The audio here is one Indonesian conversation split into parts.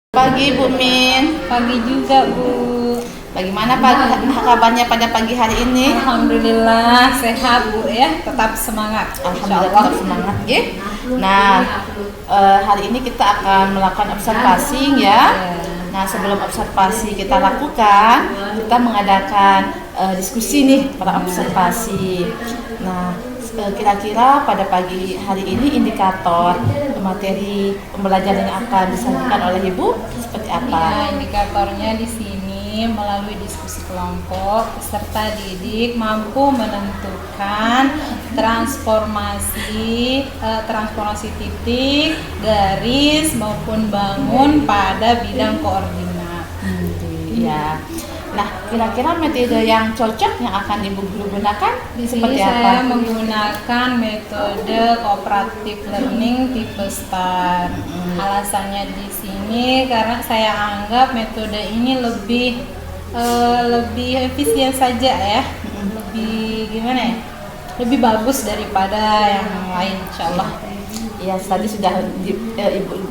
Pagi Bu Min. Pagi juga Bu. Bagaimana kabarnya pada pagi hari ini? Alhamdulillah sehat Bu ya, tetap semangat. Alhamdulillah tetap semangat ya. Nah, hari ini kita akan melakukan observasi ya. Nah, sebelum observasi kita lakukan, kita mengadakan diskusi nih para observasi. Nah, kira-kira pada pagi hari ini indikator materi pembelajaran yang akan disampaikan oleh Ibu seperti apa? Ya, indikatornya di sini melalui diskusi kelompok peserta didik mampu menentukan transformasi titik, garis maupun bangun pada bidang koordinat. Ya. Nah, kira-kira metode yang cocok yang akan Ibu guru gunakan Di seperti sini apa? saya menggunakan metode cooperative learning tipe STAR. Alasannya di sini karena saya anggap metode ini lebih efisien saja ya, lebih gimana ya, lebih bagus daripada yang lain, insyaallah. Ya, tadi sudah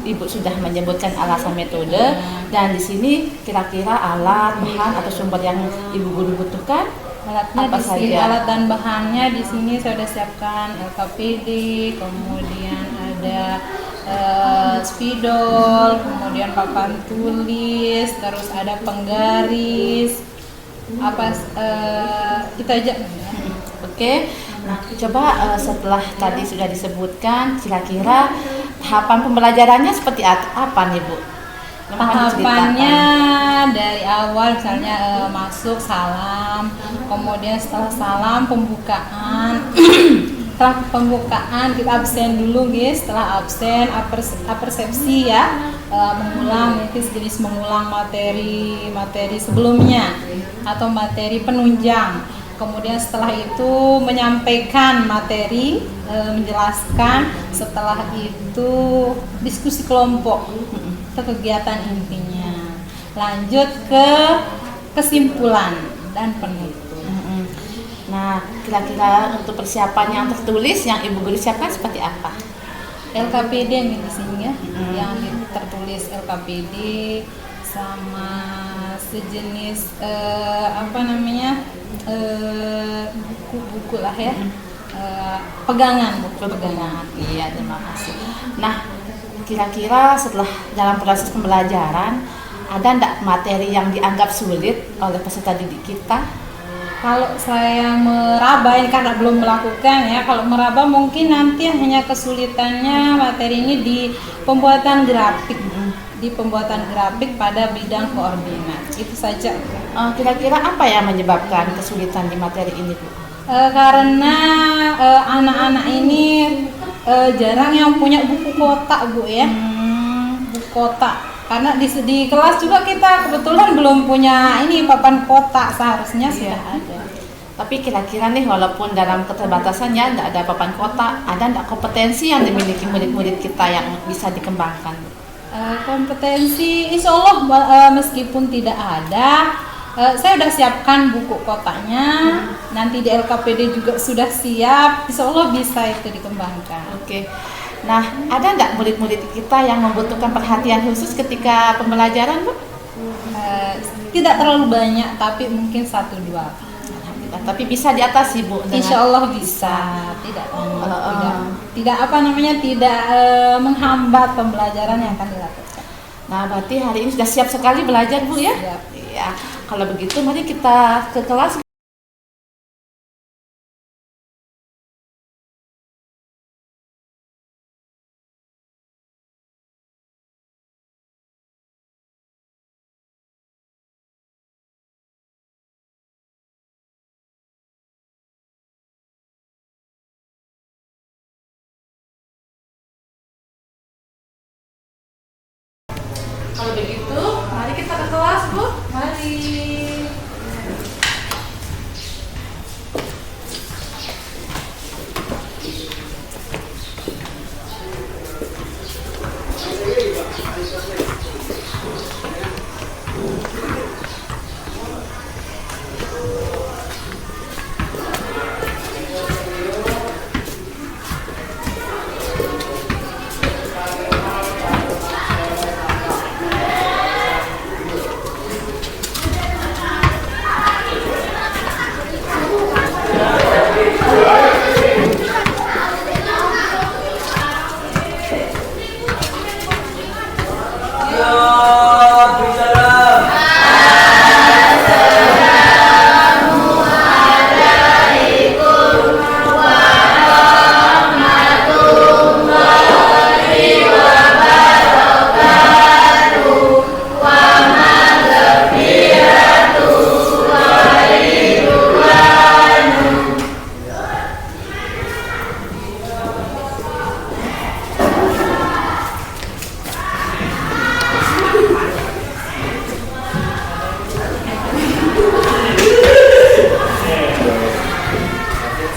Ibu sudah menyebutkan alasan metode dan di sini kira-kira alat, bahan atau sumber yang Ibu guru butuhkan Alatnya apa di sini, saja? alat dan bahannya di sini saya sudah siapkan LKPD, kemudian ada spidol, kemudian papan tulis, terus ada penggaris, itu aja. Oke. Nah, coba setelah tadi sudah disebutkan, kira-kira tahapan pembelajarannya seperti apa nih Bu? Tahapannya dari awal misalnya masuk salam, kemudian setelah salam pembukaan. Setelah pembukaan kita absen dulu guys, setelah absen apersepsi ya, mengulang, mungkin sejenis mengulang materi sebelumnya atau materi penunjang. Kemudian setelah itu menyampaikan materi, menjelaskan. Setelah itu diskusi kelompok, itu kegiatan intinya. Lanjut ke kesimpulan dan penutup. Nah, kira-kira untuk persiapan yang tertulis yang Ibu guru siapkan seperti apa? LKPD yang di sini ya, yang tertulis LKPD sama sejenis buku-buku lah ya, buku pegangan. Iya, terima kasih. Nah, kira-kira setelah dalam proses pembelajaran ada enggak materi yang dianggap sulit oleh peserta didik kita? Kalau saya meraba, ini karena belum melakukan ya, kalau meraba mungkin nanti hanya kesulitannya materi ini di pembuatan grafik, pada bidang koordinat, itu saja. Kira-kira apa yang menyebabkan kesulitan di materi ini Bu? Karena anak-anak ini jarang yang punya buku kotak Bu ya, buku kotak. Karena di kelas juga kita kebetulan belum punya ini papan kotak, seharusnya sudah ada. Tapi kira-kira nih walaupun dalam keterbatasannya tidak ada papan kotak, ada enggak kompetensi yang dimiliki murid-murid kita yang bisa dikembangkan? Kompetensi insya Allah meskipun tidak ada, saya sudah siapkan buku kotaknya, nanti di LKPD juga sudah siap, insya Allah bisa itu dikembangkan. Oke. Nah, ada nggak murid-murid kita yang membutuhkan perhatian khusus ketika pembelajaran Bu? Tidak terlalu banyak, tapi mungkin 1-2. Tapi bisa diatasi Bu? Insya Allah bisa, tidak menghambat pembelajaran yang akan dilakukan. Nah, berarti hari ini sudah siap sekali belajar Bu ya? Siap. Iya. Kalau begitu mari kita ke kelas. Kalau begitu, mari kita ke kelas Bu. Mari.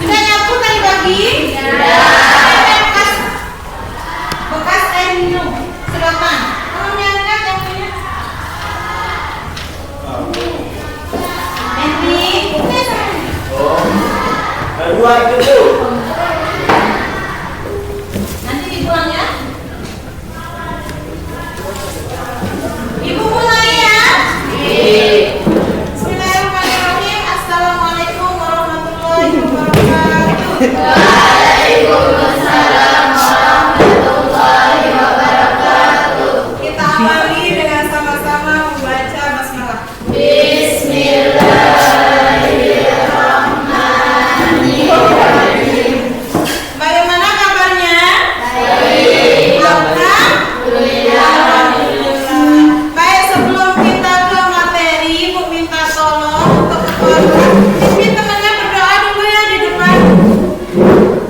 Sudah nyapu tadi pagi? Bekas air minum sedotan. Tolong diangkat yang punya. Henry, Kedua itu. nanti dibuang ya. Ibu mulai ya. Bismillahirrahmanirrahim. Assalamualaikum warahmatullahi wabarakatuh. Kita awali dengan sama-sama membaca basmalah. Bagaimana kabarnya? Baik. Alhamdulillah. Baik, sebelum kita ke materi, Ibu minta tolong untuk ini temannya berdoa dulu ya di depan.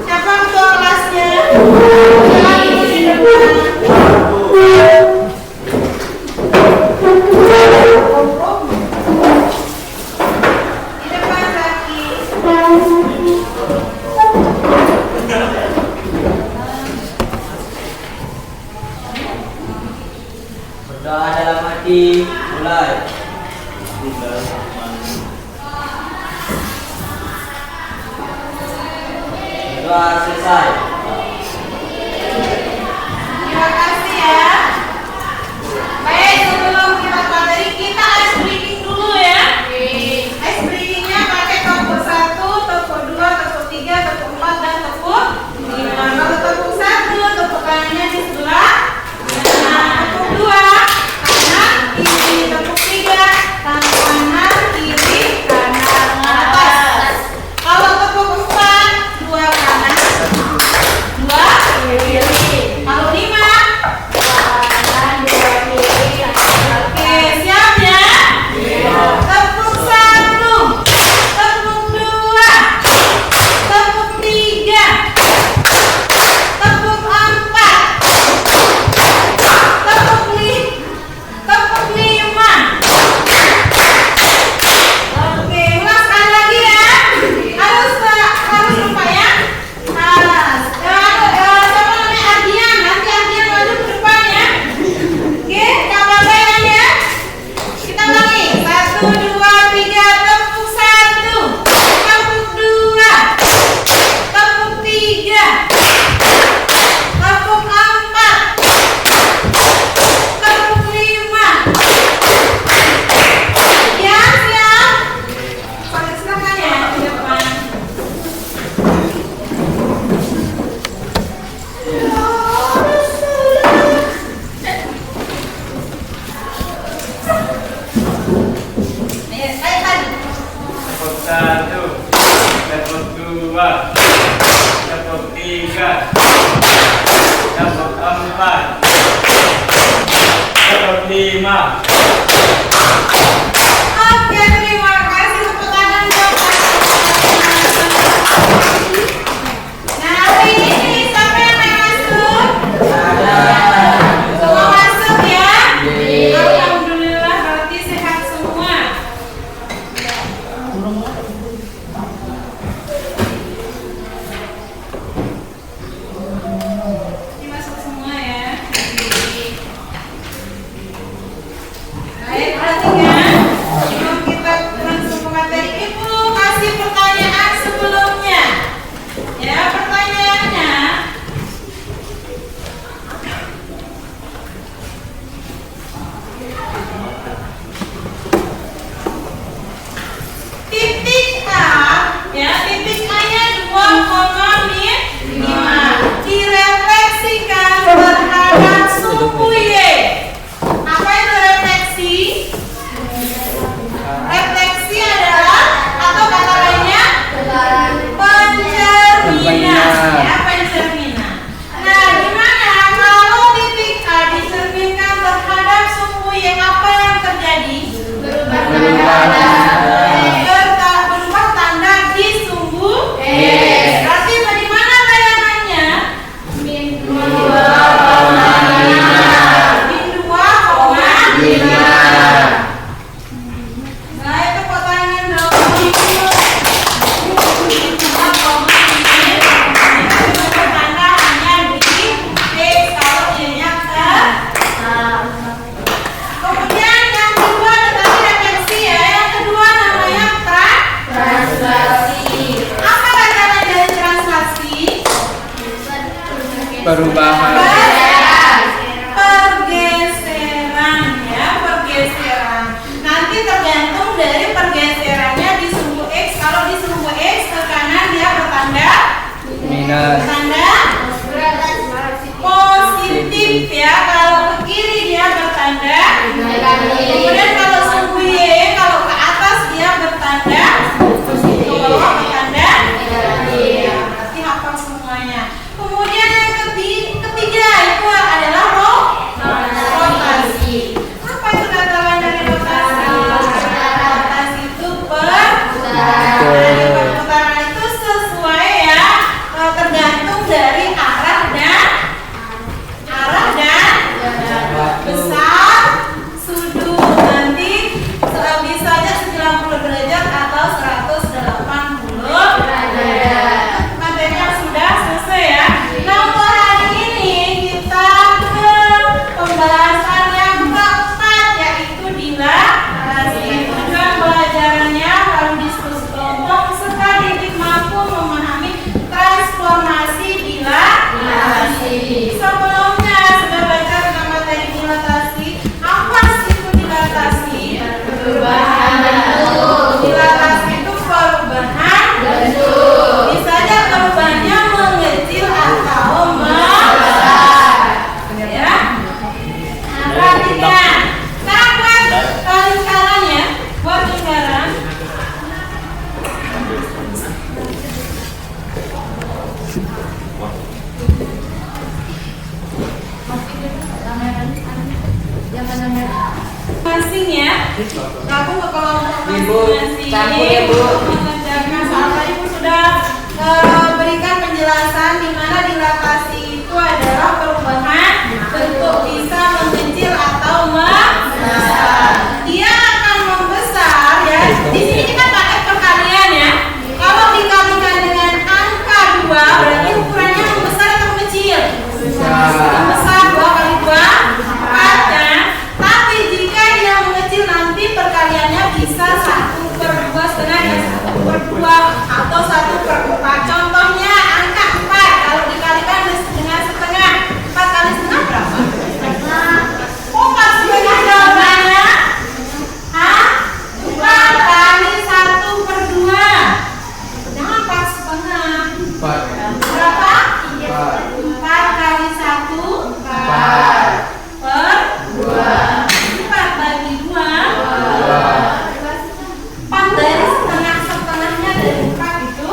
Siapa ketua kelasnya? Siapa dulu di depan? Di depan Zaki. Berdoa dalam hati. Mulai. Berdoa selesai. Terima kasih ya. Baik, sebelum kita materi, kita ice breaking dulu ya. Ice breakingnya pakai tepuk 1, tepuk 2, tepuk 3, tepuk 4, dan tepuk 5. Kalau tepuk 1, tepuk kanannya di sebelah. Nah, tepuk 2, kanan, kiri, tepuk 3, tangan kanan, kiri, kanan, atas. Kalau tepuk 4, 2 kanan, 2 kiri. Kalau 5, oke, siap ya? Tepuk 1, tepuk 2, tepuk 3, tepuk 4, tepuk 5. Oke, ulang sekali lagi ya. Harus lupa ya. Harus. Siapa namanya Ardian? Nanti Ardian maju ke depan ya. Oke, kabar bayan ya. Kita ulangi. 1, 2, 3, tepuk 1, tepuk 2, tepuk 3, tepuk 4, tepuk 5. Ya, siap. Silakan ya di depan. Ayo tadi. Tepuk 1, tepuk 2, tepuk 3, tepuk 4, tepuk 5. Oke, terima kasih tepuk tangan dong. Nah, hari ini siapa yang mau masuk? Semua masuk ya? Alhamdulillah, berarti sehat semua. Ini masuk semua ya. Perubahan. Pergeseran ya, pergeseran. Nanti tergantung dari pergeserannya di sumbu X. Kalau di sumbu X ke kanan dia bertanda Minus. bertanda positif ya. Kalau ke kiri dia bertanda negatif. Kemudian kalau sumbu Y, kalau ke atas dia bertanda positif, ke bawah bertanda negatif. Berarti hafal semuanya. Kemudian yang ketiga itu adalah rotasi. Apa itu kata lain dari rotasi? Rotasi itu perputaran itu sesuai ya, tergantung dari arah dan besar sudut. Nanti bisa aja 90 derajat atau 180 derajat. Materinya sudah selesai ya. Nah, untuk hari ini kita ke pembahasan yang keempat, yaitu dilatasi. Tujuan pelajarannya kalau diskusi kelompok serta didik mampu memahami transformasi dilatasi. Sebelumnya sudah baca tentang materi dilatasi. Apa sih itu dilatasi? Perubahan bentuk. Dilatasi itu perubahan bentuk. Bisa aja perubahannya mengecil atau membesar. Ya. Nah, perhatikan. Sekarang lingkaran ya. Buat lingkaran. Masing ya. Aku ke kelompok masing-masing. campur ya, Bu. Mengerjakan soal Ibu sudah berikan penjelasan di mana dilatasi itu adalah perubahan bentuk, bisa mengecil atau membesar. Dia akan membesar ya. Di sini kita pakai perkalian ya. Kalau dikalikan dengan angka 2 berarti ukurannya membesar atau mengecil? Membesar. 2 kali 2 4 ya. Tapi jika dia mengecil nanti perkaliannya bisa 1/2 dan 1/2 atau 1/4. Contohnya angka 4 kalau dikalikan dengan setengah, 4 kali setengah berapa? 4 setengah jawabannya? Hah? 4 kali 1/2. Jangan 4 setengah. Berapa? 4 kali 1 4/2. 4 bagi 2 4 dari setengahnya dari 4 itu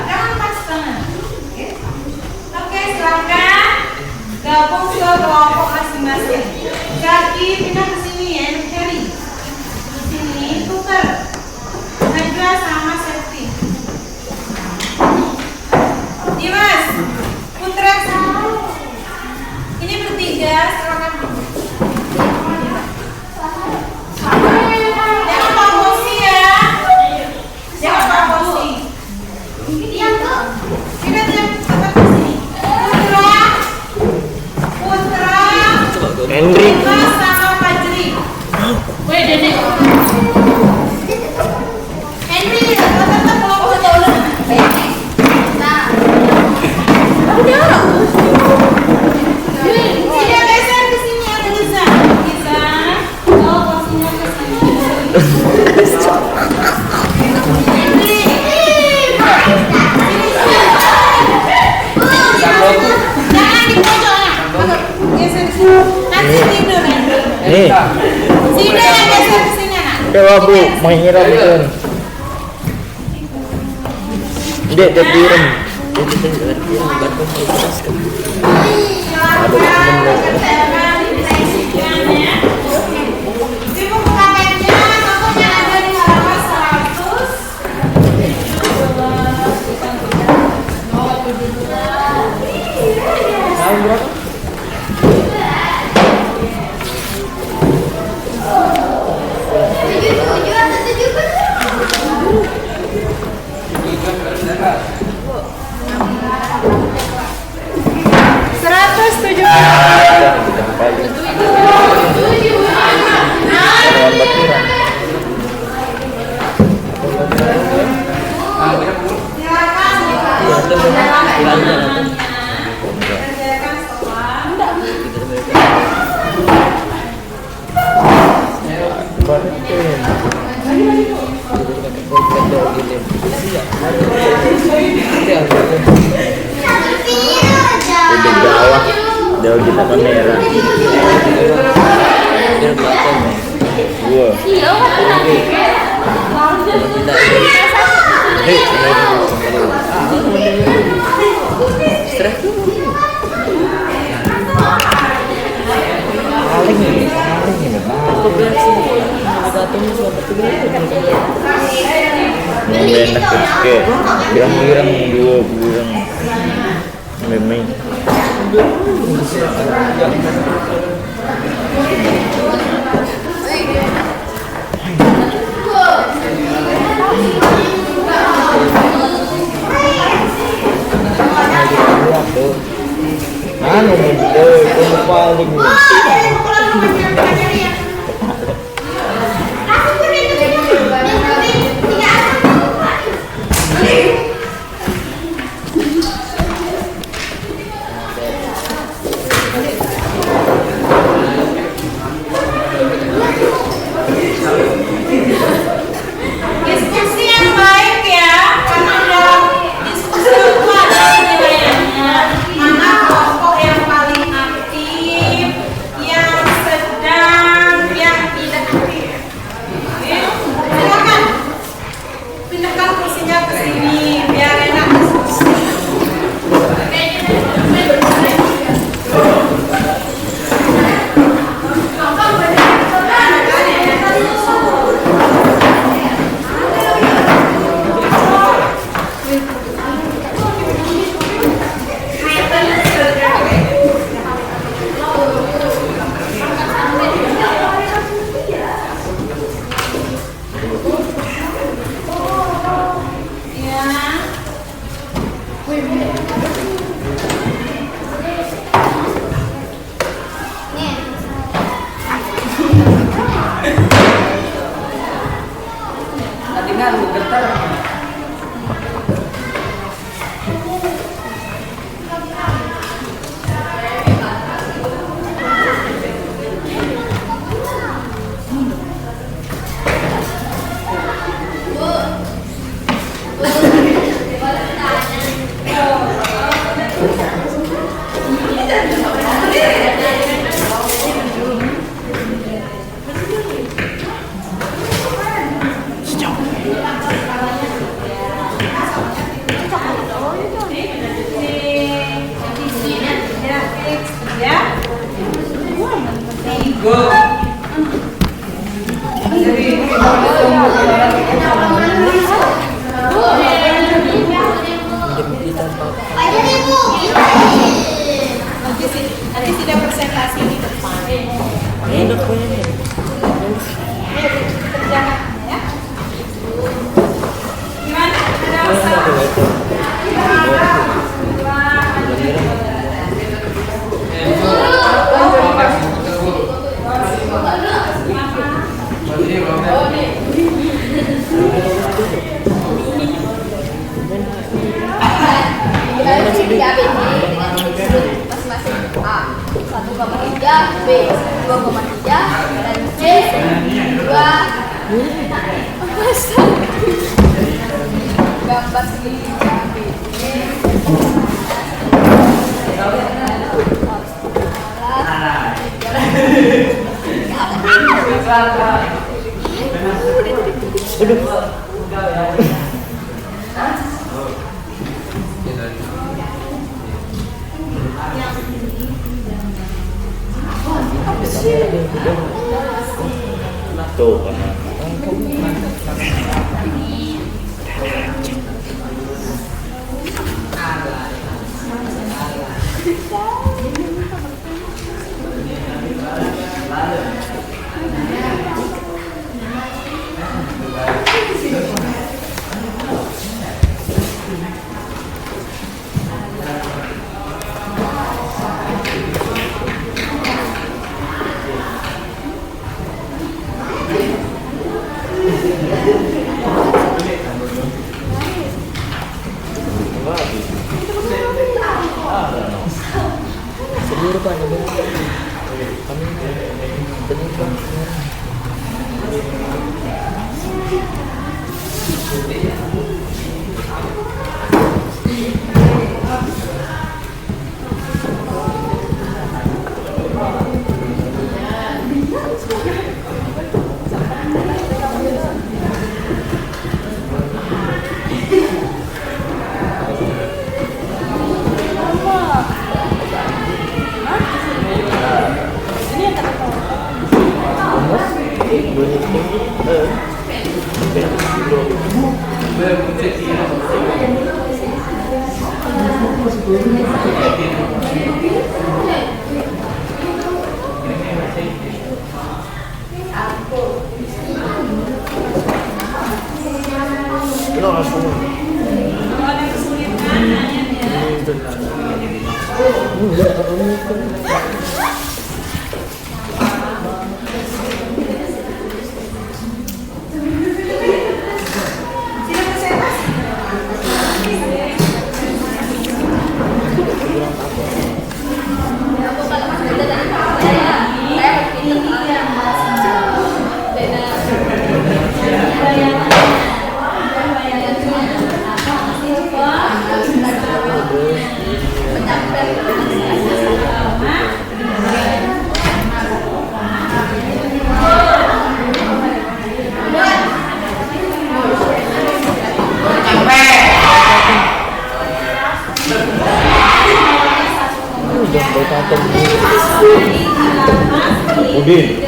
jangan 4 setengah. Oke, silakan gabung ke kelompok masing-masing. Jadi pindah ke sini ya, Heri. Di sini tukar Najwa sama Septi. Dimas, Putra sama. Ini bertiga, silakan. Jangan Pak Bosi ya. Jangan Pak Bosi. Ini tuh. Kita tetap di sini. Putra. Hendrik. Putra sama Fajri. Weh, Dede. Henry, tetap kelompok jauh. Nah. Udah. Sini geser ke sini ada Lisa. Lisa. Oh, posisinya ke sini. Henry. Jangan di pojok. Geser ke sini. Nanti tidur Henry. Sini yang geser ke sini nak. Dewa Bu, mengira betul. Dek, terdiam. Udah bawah, jauh kita kamera. Gua. Paling ini enak ke girang-girang dua girang memang anu itu paling Diskusi yang baik ya, karena dalam diskusi itu ada penilaiannya. Mana kelompok yang paling aktif, yang sedang, yang tidak aktif. Oke, silakan pindahkan kursinya ke sini biar enak diskusi. Nanti sudah presentasi di depan. Kerjakan ya. Gimana? Ada masalah? Masing-masing A 1,3, B 2,3, dan C 2. Gambar segitiga B. tuh karena seluruh Pak kami Udin.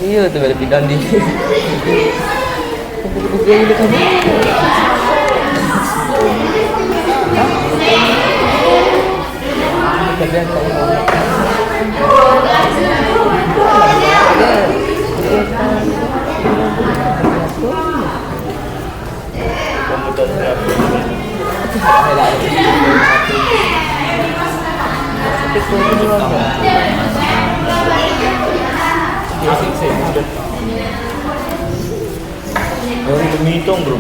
Iya tuh ada pindahan di. Mitong bro.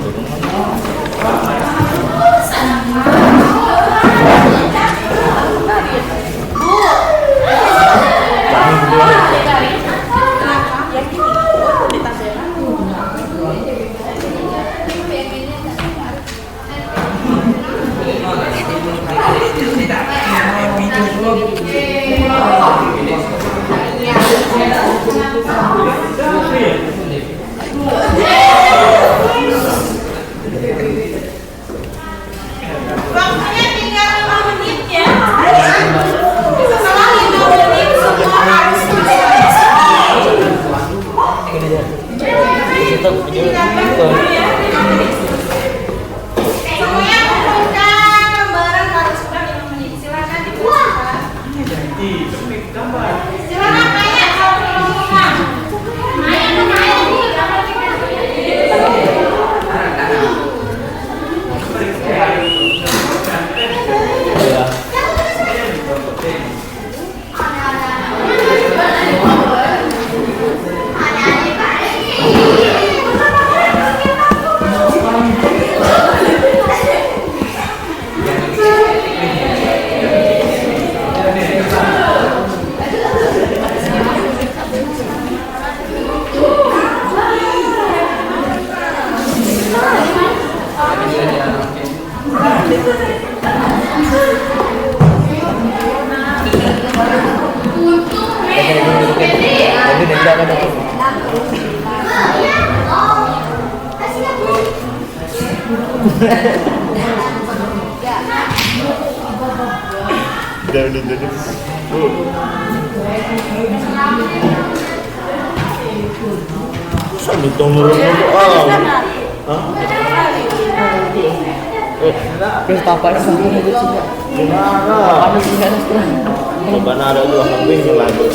Ada dua kambing yang lagi.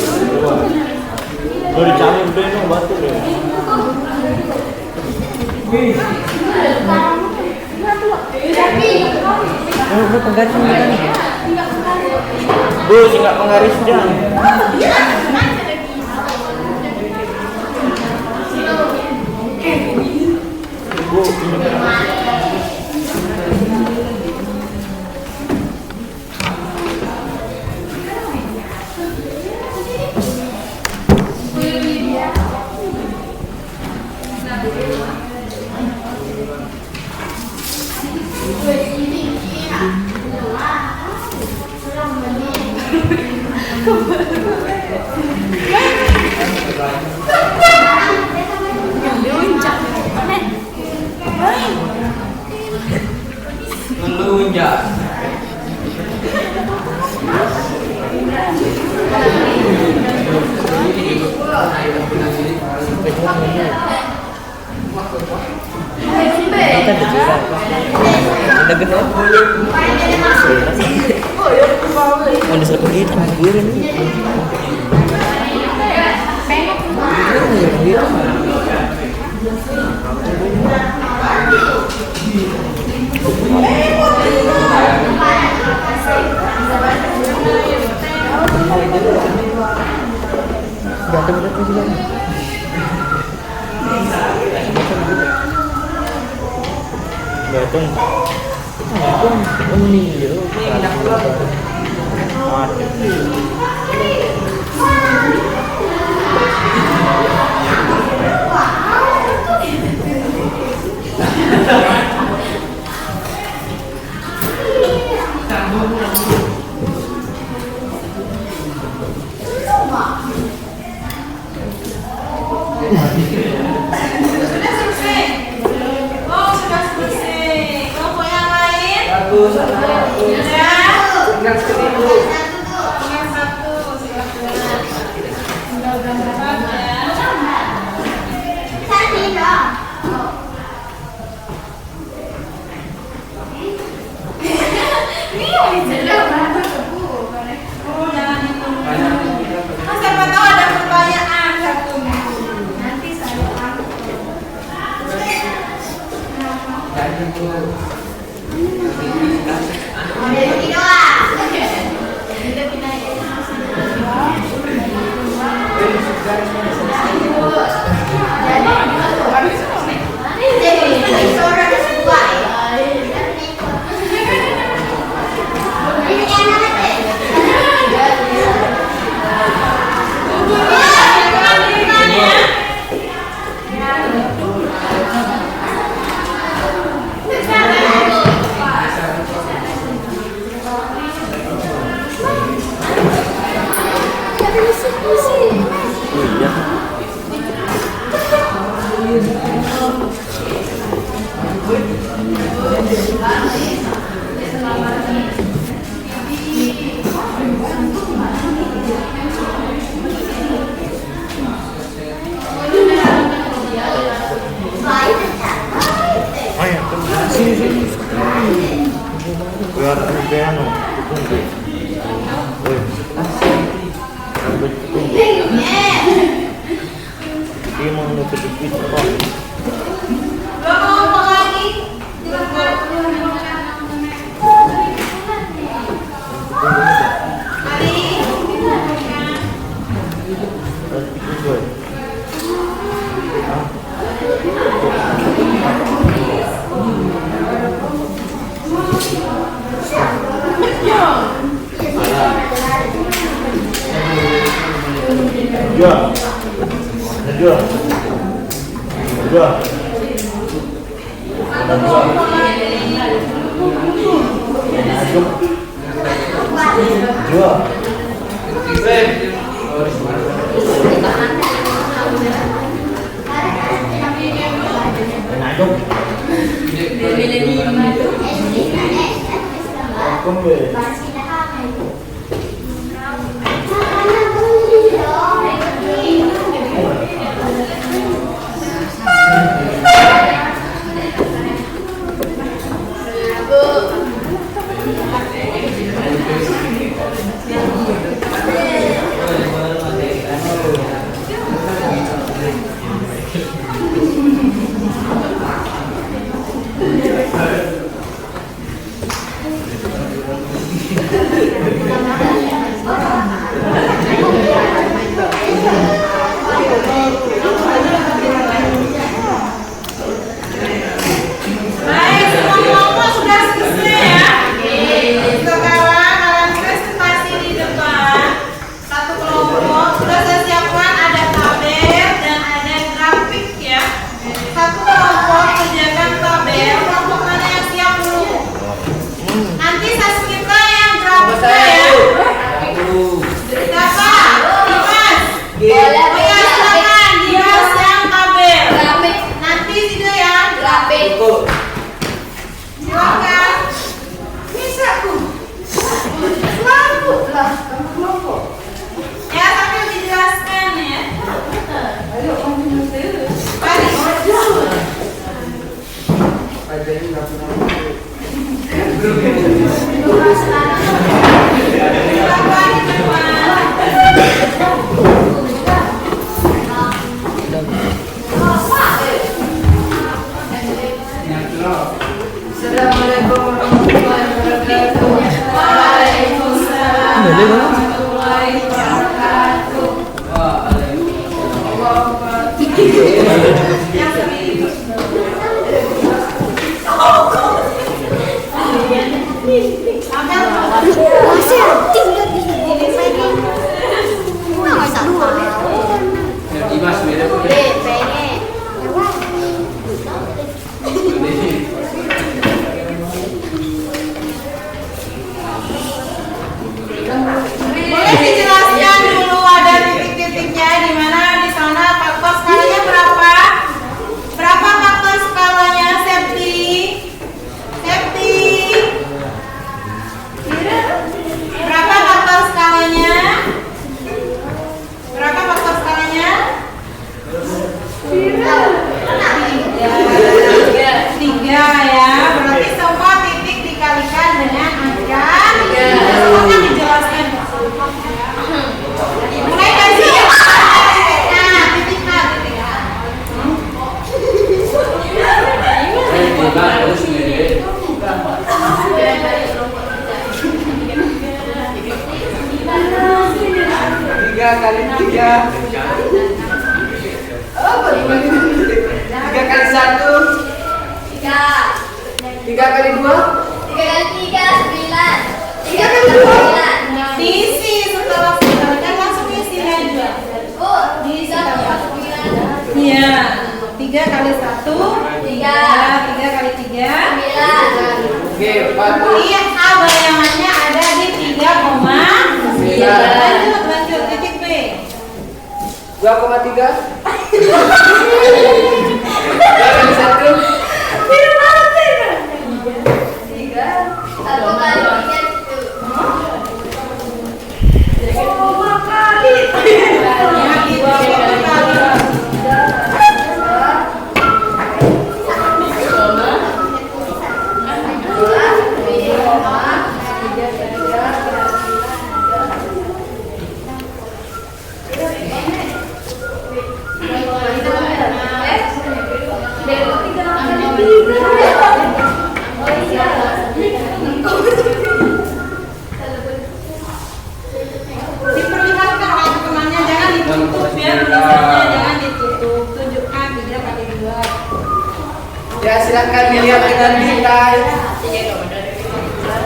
Mau dicamur deh no batu deh. Bu, singkat penggaris dan. Bu, Melunjak. Ada gede. Ada satu kita gurin. datang. Siapa tahu ada pertanyaan satu. piano. Dia mau nutup dikit kok. Dua, dua, dua, dua. Yang serius. Masih tinggal di sini. Nggak tahu. Dimas beda kok. Pengen. Boleh dijelaskan dulu ada titik-titiknya di mana di sana faktor skalanya berapa? Berapa faktor skalanya, Septi? Septi? Berapa faktor skalanya? Berapa faktor skalanya? Tiga ya. Berarti semua titik dikalikan dengan angka. Semua kan dijelaskan. Mulai dari nah, titik A, titik A. Tiga kali tiga. Tiga kali satu. Tiga kali dua. 3 kali 3 9. 3 kali 9. Diisi setelah dikalikan langsung isi aja. Oh, bisa 9. Iya. 3 kali 1 3 kali 3 Oke, 4. Iya, A bayangannya ada di 3,9. Lanjut titik B. 2,3. 2 kali satu. 1 kali 3 itu. Diperlihatkan oleh temannya, jangan ditutup ya, tulisannya jangan ditutup. Tunjukkan 3 kali 2. Ya, silakan dilihat dengan detail.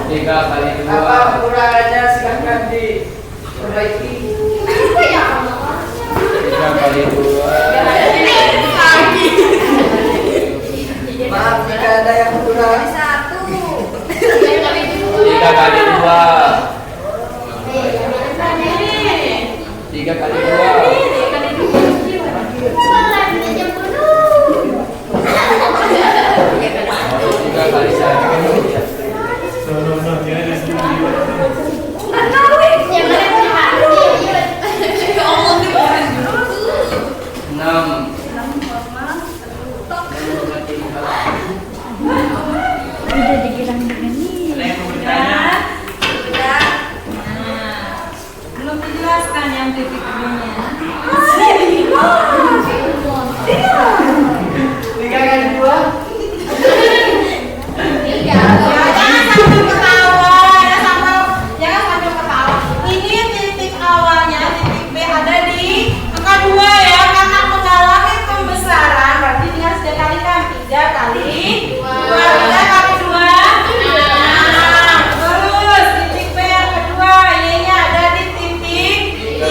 3 kali 2. Apa ukurannya silakan diperbaiki. 3 kali 2. Maaf jika ada yang kurang. 3 kali 2. 3 kali 2. 3 kali 1. Belum dijelaskan yang titik B-nya. 3 kali 2. Ya, jangan sambil ketawa, jangan sambil ketawa. Ini titik awalnya, titik B ada di angka 2 ya, karena mengalami pembesaran berarti dengan dikalikan 3 kali 2. 3 kali 2. Nah, terus titik B yang kedua, Y-nya ada di titik 3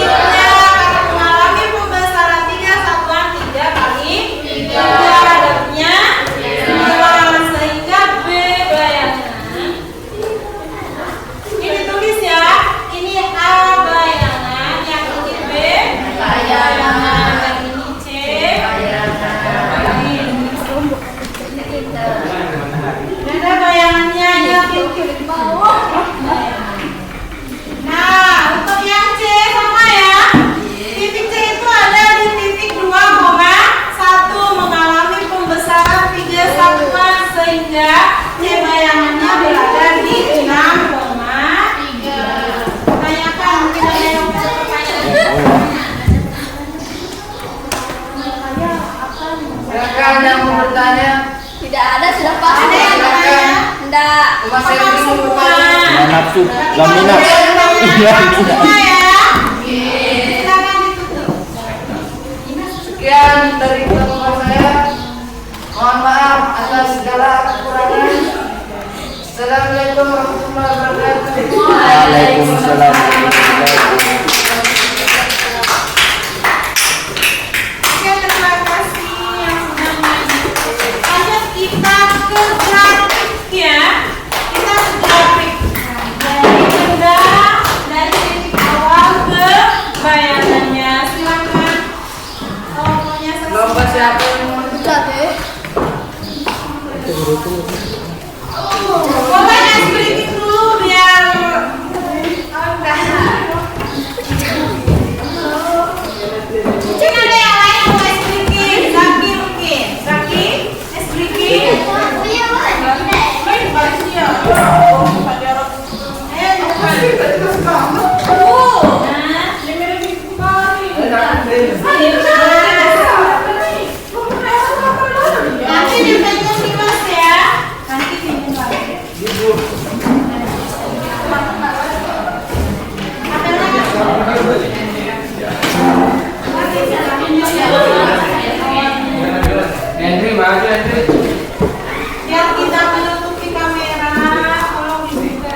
karena mengalami pembesaran 3 satuan 3 kali 3 adanya 9 sehingga B bayangan ini tulis ya, ini A bayangan, yang ini B bayangan, yang ini C ada bayangannya yang nah untuk yang C sama ya, titik C itu ada di titik 2,1 mengalami pembesaran 3 satuan sehingga C bayangannya berada di 6,3. Tanyakan, mungkin ada yang punya pertanyaan. Silakan yang mau bertanya. Tidak ada, sudah pasti. Ada yang bertanya? Enggak. Mas Apakah Erwin mau semua? bertanya. nafsu, gak minat. Semua ya. Silakan ditutup. Sekian. Sekian dari teman saya. Mohon maaf atas segala kekurangan. Assalamualaikum warahmatullahi wabarakatuh. Waalaikumsalam warahmatullahi wabarakatuh. Oke, terima kasih yang sudah mengikuti. Lanjut kita ke grafik ya. Kita ke grafik. Dari benda dari titik awal ke bayangannya. Silakan. Pokoknya Lomba siapa yang mau pokoknya sedikit dulu biar mungkin ada yang lain yang mau sedikit. Zaki mungkin. Zaki, sedikit. Nanti dipegang di Mas ya. Nanti pinjam lagi. Henry, maju Henry. Yang kita menutupi kamera, tolong dibuka.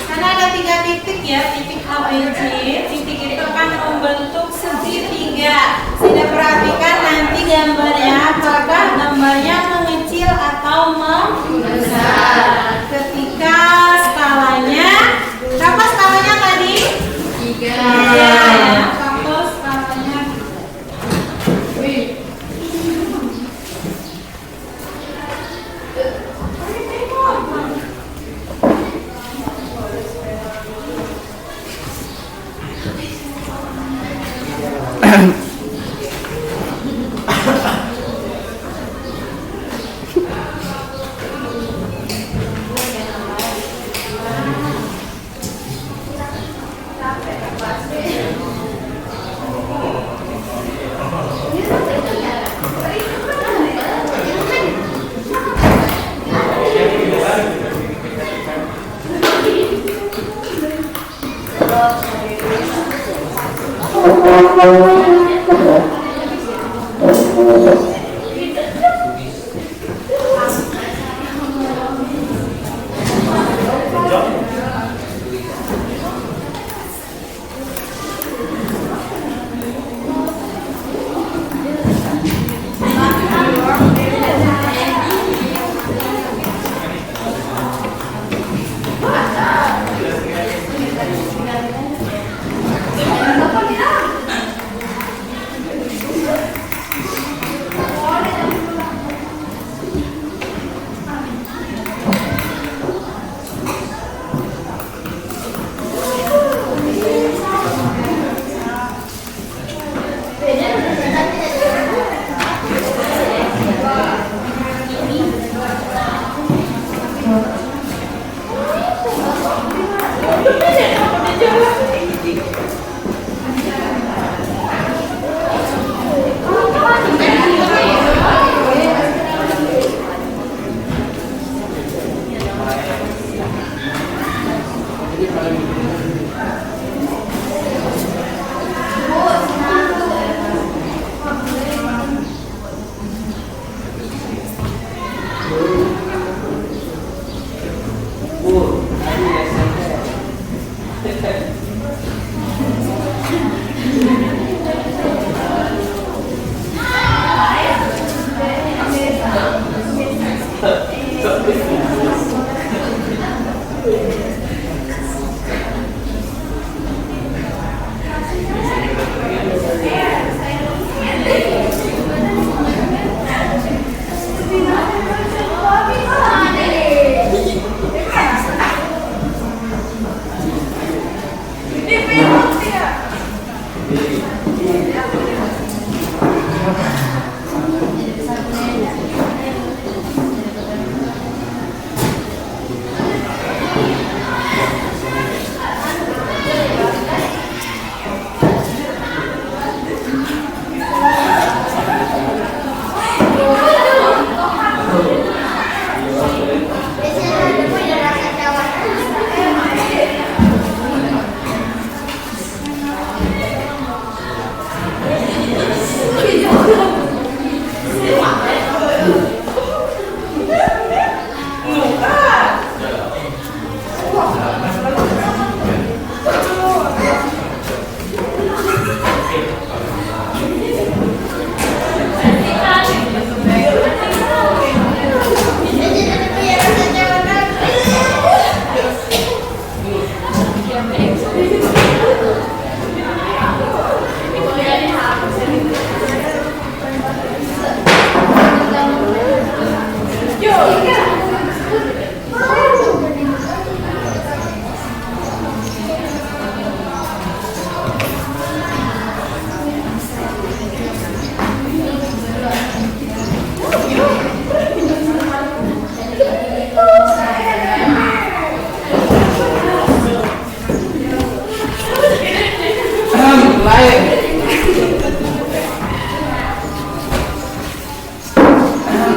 Karena ada 3 titik ya, titik A, B, C. Titik itu akan membentuk segitiga. Sudah perhatikan nanti gambarnya, apakah gambarnya mengecil atau membesar. Ketika skalanya, berapa skalanya tadi? 3 ya, contoh skalanya 3.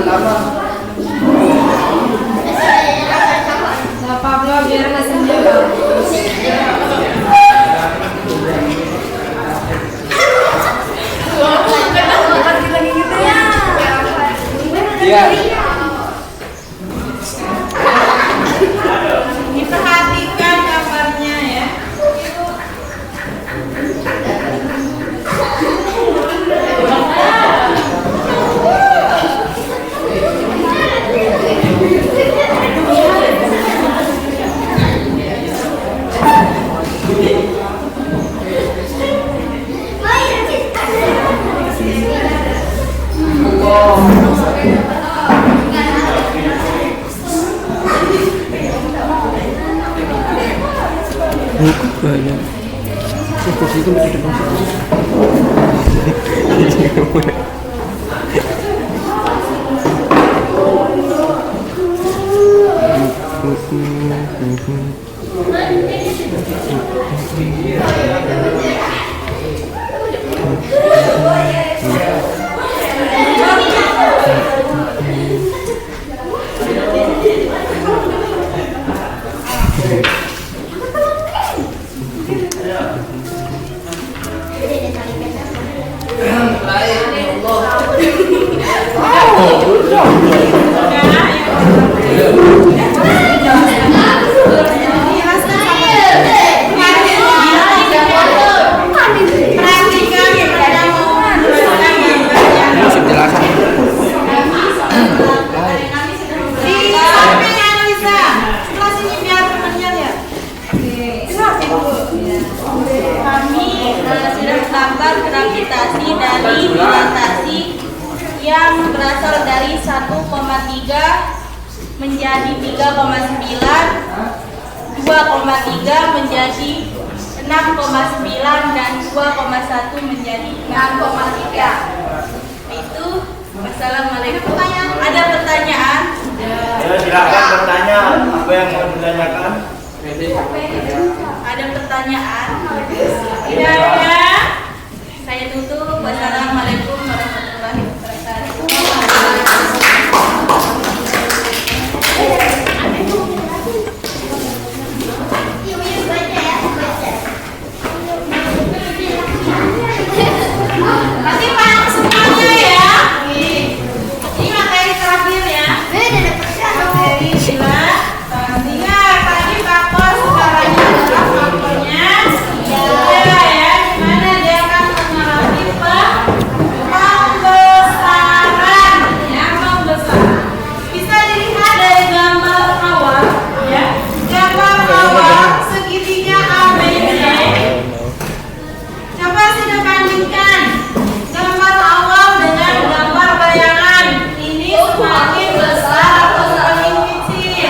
pertama. Nah, Pablo biar nggak sendiri. Iya. Diperhatikan gambarnya ya. Gravitasi dari dilatasi yang berasal dari 1,3 menjadi 3,9, 2,3 menjadi 6,9 dan 2,1 menjadi 6,3. Itu. Wassalamualaikum. Ada pertanyaan? Ya, silakan bertanya apa yang mau ditanyakan. Ada pertanyaan? Tidak ada. Saya tutup. Wassalamualaikum warahmatullahi wabarakatuh. Nanti Pak semuanya ya. Ini materi terakhir ya. Materi sila. Ingat tadi faktor skalanya adalah faktornya tiga ya. Gimana dia akan mengalami pembesaran ya, pembesaran. Bisa dilihat dari gambar awal ya. Gambar awal segitiga ABC. Coba sudah bandingkan gambar awal dengan gambar bayangan. Ini semakin besar atau semakin kecil?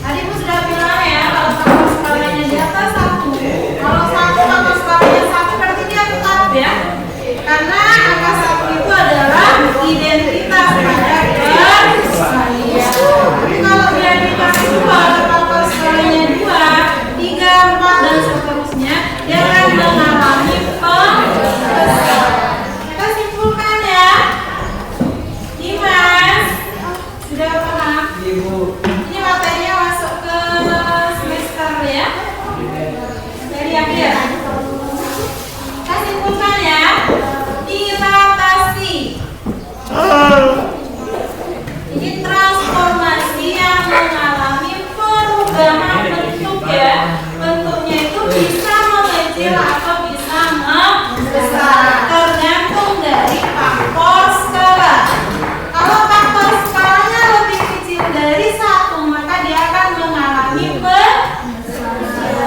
Tadi Bu sudah bilang ya, kalau faktor skalanya di atas 1. Kalau faktor skalanya 1 berarti dia tetap ya. Karena angka 1 itu adalah identitas pada persalian. Tapi kalau dia dikasih 2, faktor skalanya 2, 3, 4 dan seterusnya, dia akan mengalami pembesaran. Kita simpulkan ya. Dimas, sudah paham? Ini materinya masuk ke semester ya. Dari akhir. Kita simpulkan ya. Dilatasi. Ini transformasi yang mengalami perubahan bentuk ya. Bentuknya itu bisa mengecil atau bisa membesar, tergantung dari faktor skala. Kalau faktor skalanya lebih kecil dari 1, maka dia akan mengalami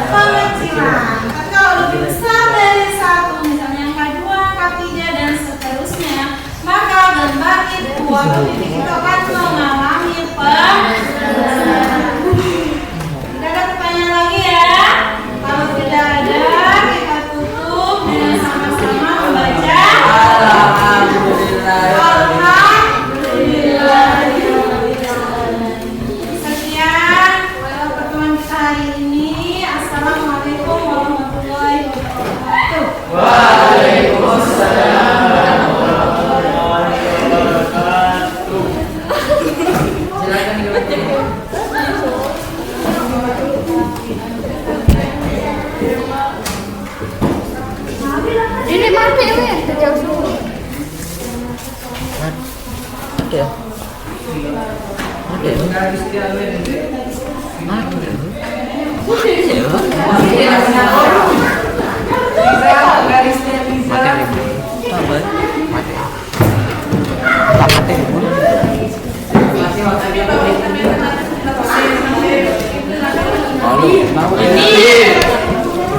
pengecilan. Tapi kalau lebih besar dari 1, misalnya angka 2, angka 3 dan seterusnya, maka gambar itu atau titik itu akan mengalami pembesaran. Tidak ada pertanyaan lagi ya? Kalau tidak ada, kita tutup dengan sama-sama membaca Alhamdulillah. Sekian pertemuan kita hari ini. Assalamualaikum warahmatullahi wabarakatuh. Waalaikumsalam warahmatullahi wabarakatuh. Ada ya? Ada ya?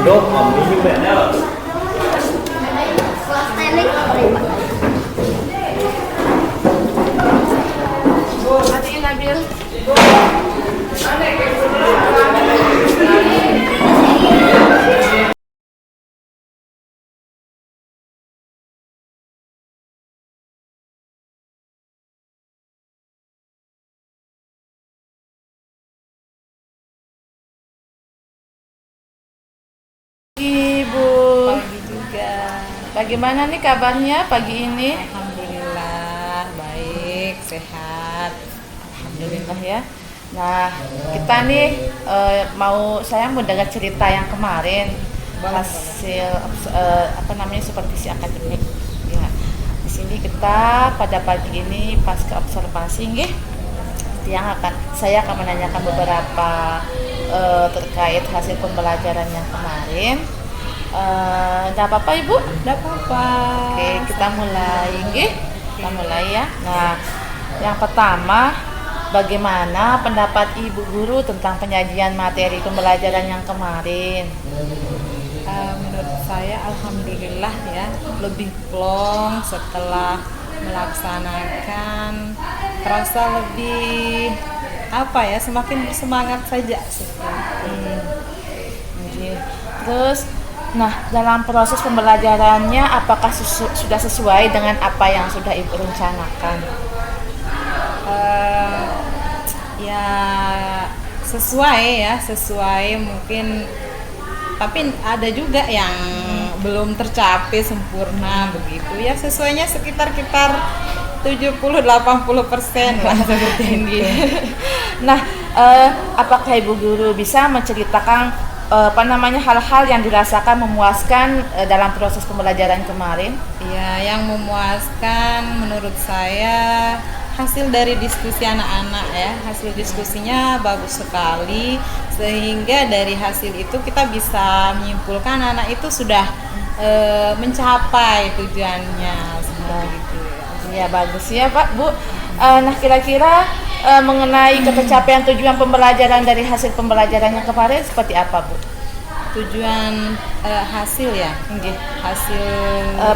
Dok, kami ini banyak. Teknik apa? Matiin Nabil. Ibu. Pagi juga. Bagaimana nih kabarnya pagi ini? Alhamdulillah baik, sehat. Alhamdulillah ya. Nah, kita nih saya mau dengar cerita yang kemarin hasil apa namanya supervisi akademik. Ya. Di sini kita pada pagi ini pasca observasi nggih, saya akan menanyakan beberapa terkait hasil pembelajaran yang kemarin. Nggak apa-apa Ibu? Nggak apa-apa. Oke, kita mulai nggih. Kita mulai ya. Nah, yang pertama, bagaimana pendapat Ibu Guru tentang penyajian materi pembelajaran yang kemarin? Menurut saya alhamdulillah ya, lebih plong setelah melaksanakan, terasa lebih apa ya, semakin bersemangat saja sih. Oke. Terus, nah dalam proses pembelajarannya apakah sudah sesuai dengan apa yang sudah Ibu rencanakan? Ya sesuai mungkin, tapi ada juga yang belum tercapai sempurna begitu ya, sesuainya sekitar 70-80% lah seperti ini. Nah, apakah Ibu Guru bisa menceritakan hal-hal yang dirasakan memuaskan dalam proses pembelajaran kemarin? Ya, yang memuaskan menurut saya hasil dari diskusi anak-anak ya, hasil diskusinya bagus sekali, sehingga dari hasil itu kita bisa menyimpulkan anak itu sudah mencapai tujuannya seperti itu. Ya bagus ya Pak Bu. Nah kira-kira mengenai ketercapaian tujuan pembelajaran dari hasil pembelajaran yang kemarin seperti apa Bu? Tujuan hasil ya, hasil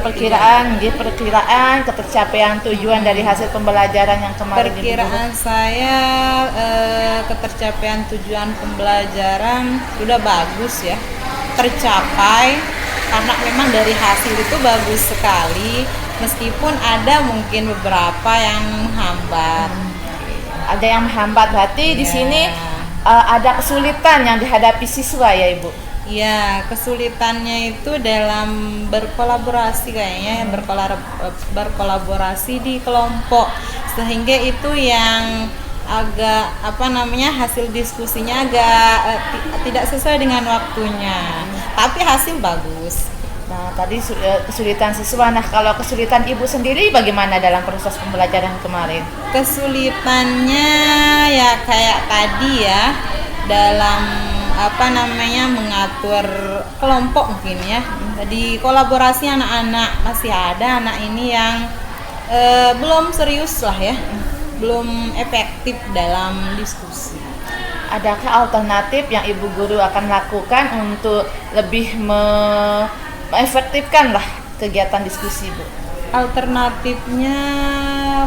perkiraan ketercapaian tujuan dari hasil pembelajaran yang kemarin. Perkiraan saya ketercapaian tujuan pembelajaran sudah bagus ya, tercapai karena memang dari hasil itu bagus sekali, meskipun ada mungkin beberapa yang menghambat. Ada yang menghambat, berarti di sini ada kesulitan yang dihadapi siswa ya Ibu? Ya, kesulitannya itu dalam berkolaborasi kayaknya, berkolaborasi di kelompok, sehingga itu yang agak hasil diskusinya agak tidak sesuai dengan waktunya, tapi hasil bagus. Nah tadi kesulitan siswa. Nah kalau kesulitan Ibu sendiri bagaimana dalam proses pembelajaran kemarin? Kesulitannya ya kayak tadi ya, dalam mengatur kelompok mungkin ya. Jadi kolaborasi anak-anak, masih ada anak ini yang belum serius lah ya, belum efektif dalam diskusi. Adakah alternatif yang Ibu Guru akan lakukan untuk lebih efektifkan lah kegiatan diskusi Bu? Alternatifnya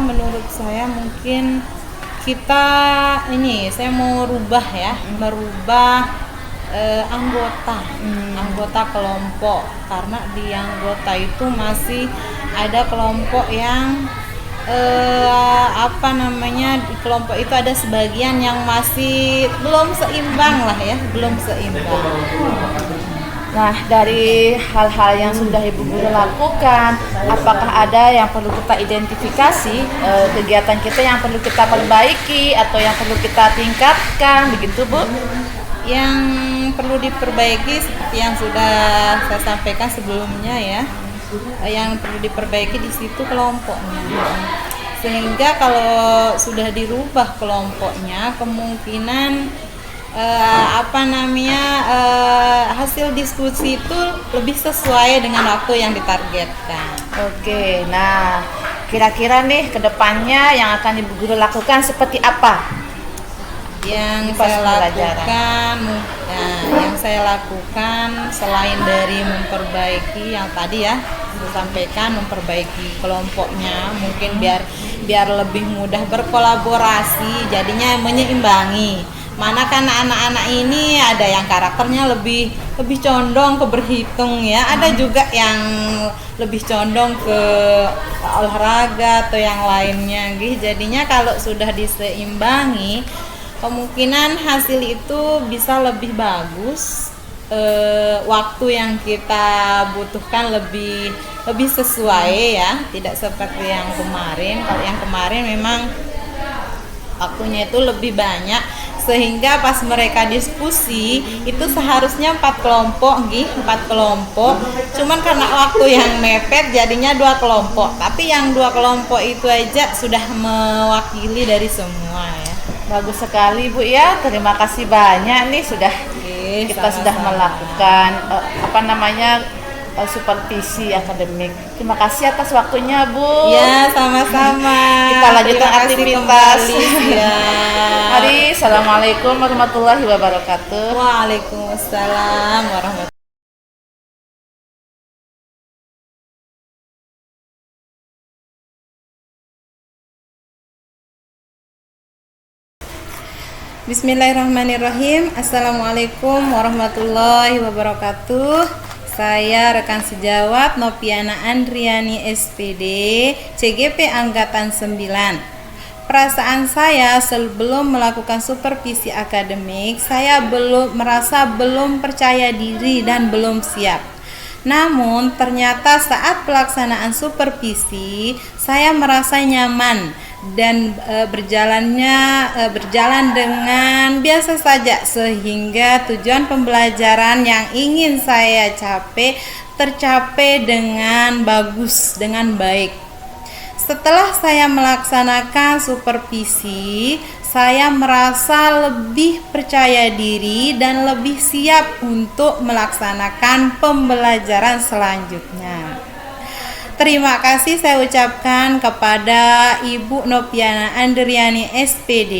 menurut saya mungkin saya mau merubah anggota kelompok, karena di anggota itu masih ada kelompok yang di kelompok itu ada sebagian yang masih belum seimbang. Nah, dari hal-hal yang sudah Ibu Guru lakukan, apakah ada yang perlu kita identifikasi, kegiatan kita yang perlu kita perbaiki atau yang perlu kita tingkatkan, begitu Bu? Yang perlu diperbaiki seperti yang sudah saya sampaikan sebelumnya ya, yang perlu diperbaiki di situ kelompoknya. Sehingga kalau sudah dirubah kelompoknya, kemungkinan hasil diskusi itu lebih sesuai dengan waktu yang ditargetkan. Oke, nah kira-kira nih kedepannya yang akan Ibu Guru lakukan seperti apa? Yang Pas saya lakukan selain dari memperbaiki yang tadi ya disampaikan, memperbaiki kelompoknya mungkin biar lebih mudah berkolaborasi, jadinya menyeimbangi. Mana kan anak-anak ini ada yang karakternya lebih condong ke berhitung ya, ada juga yang lebih condong ke olahraga atau yang lainnya gitu. Jadinya kalau sudah diseimbangi, kemungkinan hasil itu bisa lebih bagus. Waktu yang kita butuhkan lebih sesuai ya, tidak seperti yang kemarin. Kalau yang kemarin memang waktunya itu lebih banyak, sehingga pas mereka diskusi itu seharusnya 4 kelompok, cuman karena waktu yang mepet jadinya 2 kelompok, tapi yang 2 kelompok itu aja sudah mewakili dari semua ya. Bagus sekali Bu ya, terima kasih banyak nih kita sudah melakukan supervisi akademik. Terima kasih atas waktunya Bu. Ya, sama-sama. Kita lanjutkan aktivitas. Ya. Mari, assalamualaikum warahmatullahi wabarakatuh. Waalaikumsalam warahmatullahi. Bismillahirrahmanirrahim. Assalamualaikum warahmatullahi wabarakatuh. Saya rekan sejawat Nopiana Andriani SPD, CGP Angkatan 9. Perasaan saya sebelum melakukan supervisi akademik, saya merasa belum percaya diri dan belum siap. Namun ternyata saat pelaksanaan supervisi, saya merasa nyaman dan berjalan dengan biasa saja, sehingga tujuan pembelajaran yang ingin saya capai tercapai dengan bagus, dengan baik. Setelah saya melaksanakan supervisi, saya merasa lebih percaya diri dan lebih siap untuk melaksanakan pembelajaran selanjutnya. Terima kasih saya ucapkan kepada Ibu Nopiana Andriani SPD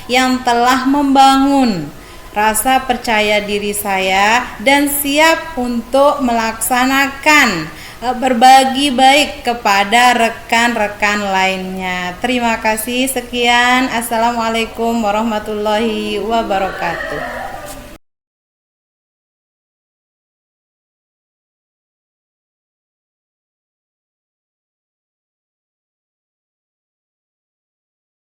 yang telah membangun rasa percaya diri saya dan siap untuk melaksanakan berbagi baik kepada rekan-rekan lainnya. Terima kasih, sekian. Assalamualaikum warahmatullahi wabarakatuh.